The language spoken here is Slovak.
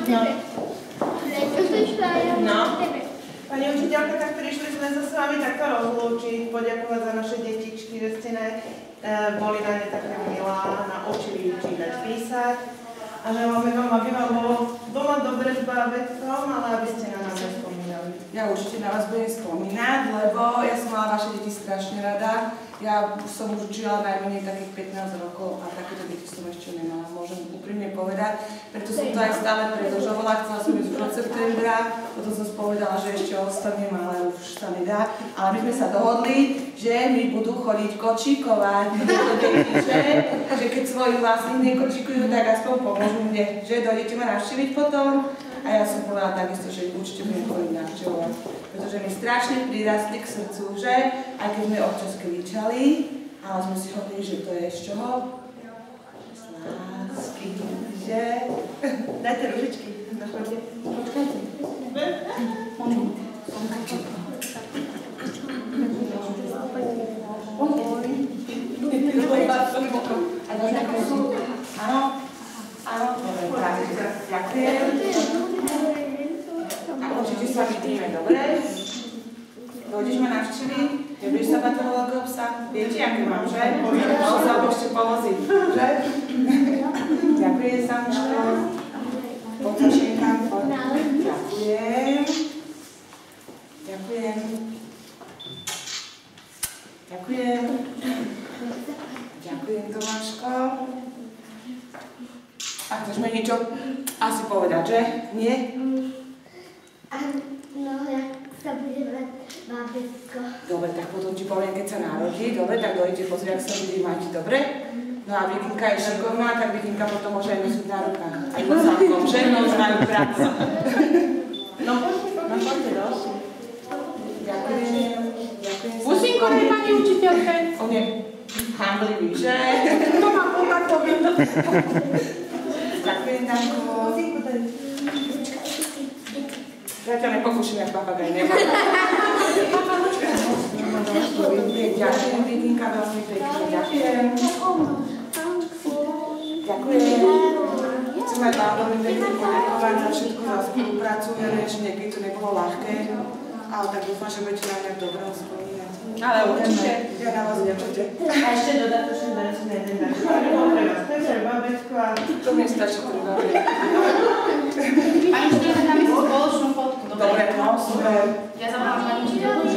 No. Pani učiteľka, tak prišli sme sa s vami takto rozlúčiť, poďakovať za naše detičky, že ste boli na ne také milá, naučili čítať, písať. A želáme vám, aby vám bolo doma dobre s bábätkom, ale aby ste na nás nespomínali. Ja určite na vás budem spomínať, lebo ja som mala vaše deti strašne rada. Ja som už učila najmenej takých 15 rokov a takéto deti som ešte nemala, môžem úprimne povedať. Preto som to aj stále predĺžovala, chcela som ísť od septembra, potom som spovedala, že ešte ostanem, ale už sa nedá. Ale my sme sa dohodli, že mi budú chodiť kočíkovať tieto deti, že keď svojich vlastných nekočíkujú, tak aspoň pomôžu mne, že dojdete ma navštíviť potom. A ja som povedala takisto, že určite budem chodiť navštevovať, pretože mi strašne prirastli k srdcu, že aj keď sme občas kričali, ale sme si hovorili, že to je z čoho? Z lásky, že? Dajte ružičky, zachoďte. Počkajte. Moment. Áno, áno, dobre, ďakujem. Určite sa vidíme, dobre? Dojdeš ma navštíviť? Nebudeš sa bať toho veľkého psa? Viete, aké mám, že? Môžem sa ešte povoziť, že? Ďakujem, Samčko. Poď sa šienkám, poď. Ďakujem. Ďakujem. Ďakujem. Ďakujem, Tomáško. A chceš mi niečo asi povedať, že? Nie? No, jak sa bude mať bábätko. Dobre, tak potom ti poviem, keď sa narodí. Dobre, tak dojdete pozrieť, ak sa bude mať. Dobre? No a Vikinka je šikovná, tak Vikinka potom môže aj nosiť na rukách. Aj pod zátkom, že? No už majú prax. No poďte dosť. Ďakujem. Ďakujem. Pusinku aj pani učiteľke. On je hamblivý, že? To má tak poviem. Ďakujem, Danko. Ja ťa nepokúšam, jak papagaj, neboj. Ďakujem, Vikinka, veľmi pekne. Ďakujem. Ďakujem. Chcem aj vám veľmi pekne poďakovať za všetko, za spoluprácu. Ja viem, že niekedy to nebolo ľahké, ale tak dúfam, že budete na mňa dobre spomínať. Ale určite. Ja na vás určite. A ešte dodatočne dajú na jeden tak. Pani bol pre vás tebe, babetko a... To mi stačí pre vás. Pani učiteľka, tam je spoločnú fotku. Dobre, no, super. Ja zavolám pani učiteľku.